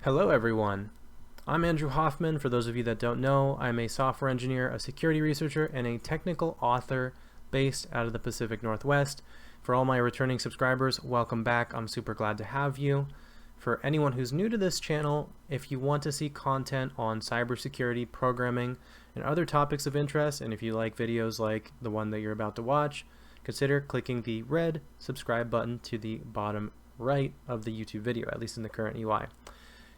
Hello everyone, I'm Andrew Hoffman. For those of you that don't know, I'm a software engineer, a security researcher, and a technical author based out of the Pacific Northwest. For all my returning subscribers, welcome back. I'm super glad to have you. For anyone who's new to this channel, if you want to see content on cybersecurity, programming, and other topics of interest, and if you like videos like the one that you're about to watch, consider clicking the red subscribe button to the bottom right of the YouTube video, at least in the current UI.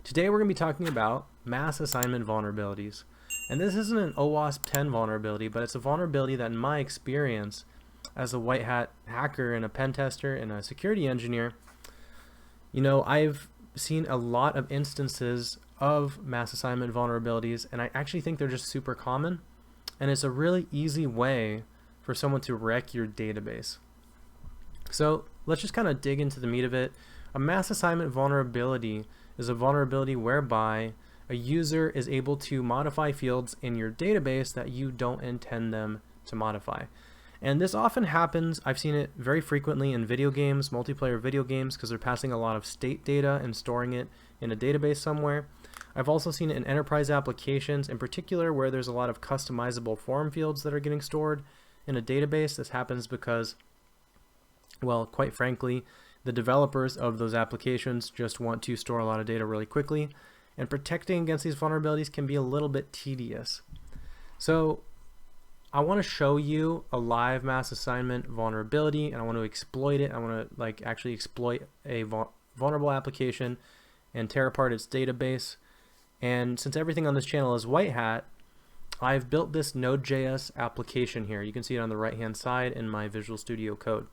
Today we're going to be talking about mass assignment vulnerabilities. And this isn't an OWASP 10 vulnerability, but it's a vulnerability that in my experience as a white hat hacker and a pen tester and a security engineer, I've seen a lot of instances of mass assignment vulnerabilities, and I actually think they're just super common, and it's a really easy way for someone to wreck your database. So let's just kind of dig into the meat of it. A mass assignment vulnerability is a vulnerability whereby a user is able to modify fields in your database that you don't intend them to modify. And this often happens, I've seen it very frequently in video games, multiplayer video games, because they're passing a lot of state data and storing it in a database somewhere. I've also seen it in enterprise applications, in particular where there's a lot of customizable form fields that are getting stored in a database. This happens because, well, quite frankly, the developers of those applications just want to store a lot of data really quickly, and protecting against these vulnerabilities can be a little bit tedious. So I want to show you a live mass assignment vulnerability, and I want to exploit it. I want to actually exploit a vulnerable application and tear apart its database. And since everything on this channel is white hat, I've built this Node.js application here. You can see it on the right hand side in my Visual Studio Code.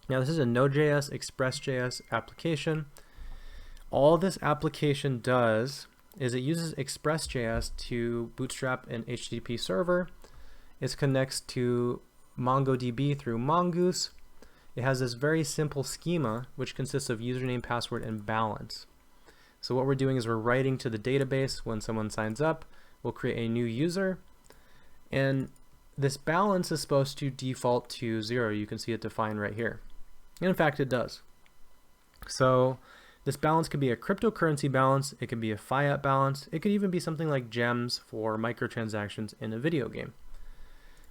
Now this is a Node.js, Express.js application. All this application does is it uses Express.js to bootstrap an HTTP server. It connects to MongoDB through Mongoose. It has this very simple schema which consists of username, password, and balance. So what we're doing is we're writing to the database when someone signs up. We'll create a new user, and this balance is supposed to default to 0. You can see it defined right here. And in fact, it does. So this balance could be a cryptocurrency balance, it could be a fiat balance, it could even be something like gems for microtransactions in a video game.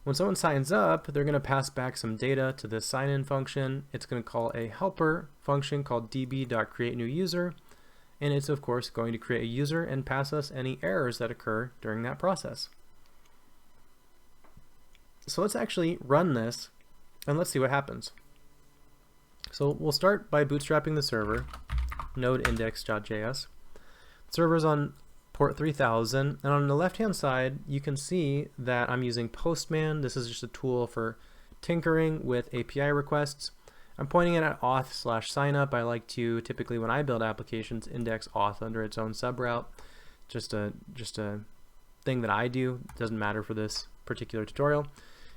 When someone signs up, they're going to pass back some data to this sign-in function. It's going to call a helper function called db.createNewUser, and it's of course going to create a user and pass us any errors that occur during that process. So let's actually run this and let's see what happens. So we'll start by bootstrapping the server, node index.js. The server's on port 3000, and on the left hand side you can see that I'm using Postman. This is just a tool for tinkering with API requests. I'm pointing it at auth/signup. I like to typically, when I build applications, index auth under its own subroute. Just a thing that I do. It doesn't matter for this particular tutorial.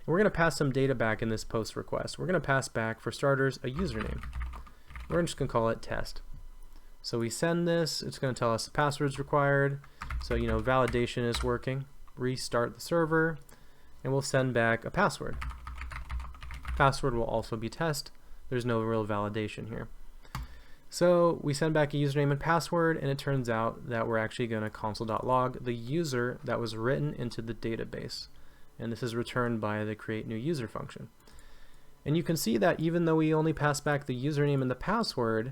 And we're going to pass some data back in this post request. We're going to pass back, for starters, a username. We're just going to call it test. So we send this. It's going to tell us the password's required. So validation is working. Restart the server, and we'll send back a password. Password will also be test. There's no real validation here. So we send back a username and password, and it turns out that we're actually going to console.log the user that was written into the database. And this is returned by the createNewUser function. And you can see that even though we only pass back the username and the password,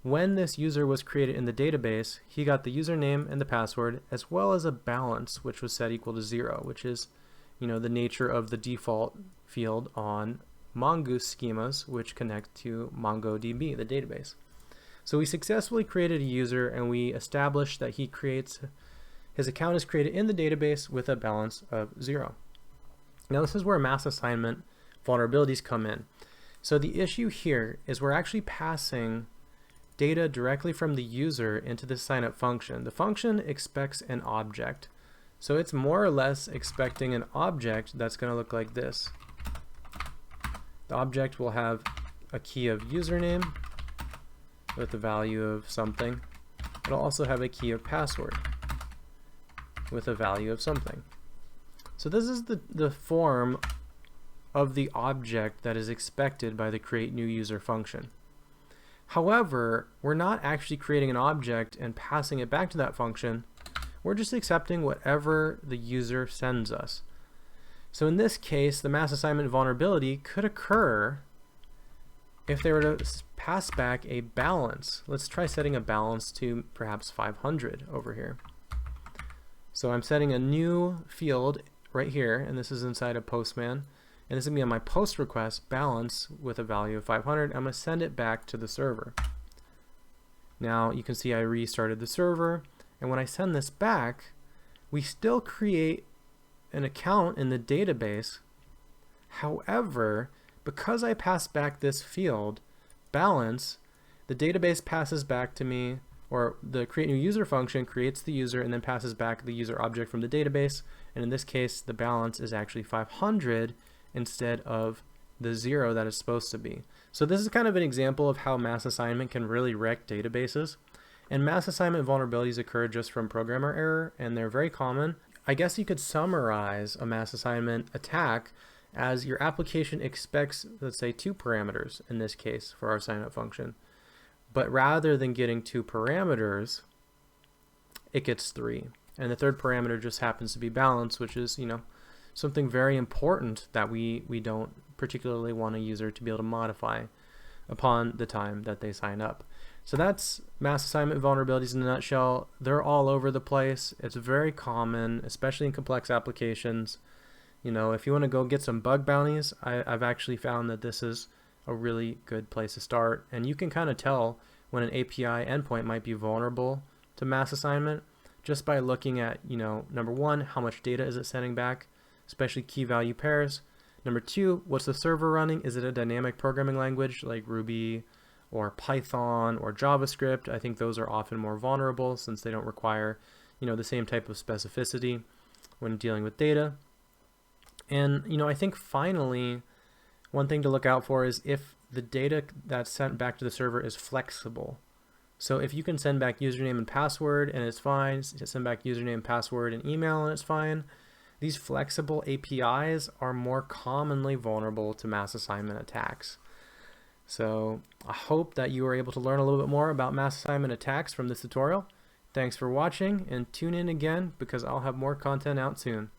when this user was created in the database, he got the username and the password as well as a balance which was set equal to 0, which is the nature of the default field on Mongoose schemas which connect to MongoDB, the database. So we successfully created a user, and we established that his account is created in the database with a balance of 0. Now this is where mass assignment vulnerabilities come in. So the issue here is we're actually passing data directly from the user into the signup function. The function expects an object. So it's more or less expecting an object that's going to look like this. The object will have a key of username with the value of something. It'll also have a key of password with a value of something. So this is the form of the object that is expected by the createNewUser function. However, we're not actually creating an object and passing it back to that function. We're just accepting whatever the user sends us. So in this case, the mass assignment vulnerability could occur if they were to pass back a balance. Let's try setting a balance to perhaps 500 over here. So I'm setting a new field right here, and this is inside of Postman. And this is going to be on my post request balance with a value of 500. I'm going to send it back to the server. Now you can see I restarted the server, and when I send this back, we still create an account in the database. However, because I passed back this field, balance, the database passes back to me, or the create new user function creates the user and then passes back the user object from the database. And in this case, the balance is actually 500 instead of the 0 that it's supposed to be. So this is kind of an example of how mass assignment can really wreck databases. And mass assignment vulnerabilities occur just from programmer error, and they're very common. I guess you could summarize a mass assignment attack as your application expects, let's say, 2 parameters in this case for our signup function. But rather than getting 2 parameters, it gets 3. And the third parameter just happens to be balance, which is, something very important that we don't particularly want a user to be able to modify upon the time that they sign up. So that's mass assignment vulnerabilities in a nutshell. They're all over the place. It's very common, especially in complex applications. If you want to go get some bug bounties, I've actually found that this is a really good place to start. And you can kind of tell when an API endpoint might be vulnerable to mass assignment just by looking at, number 1, how much data is it sending back, especially key value pairs. Number 2, what's the server running? Is it a dynamic programming language like Ruby or Python or JavaScript? I think those are often more vulnerable since they don't require, the same type of specificity when dealing with data. And, I think finally, one thing to look out for is if the data that's sent back to the server is flexible. So if you can send back username and password and it's fine, send back username, password, and email and it's fine, these flexible APIs are more commonly vulnerable to mass assignment attacks. So I hope that you were able to learn a little bit more about mass assignment attacks from this tutorial. Thanks for watching, and tune in again because I'll have more content out soon.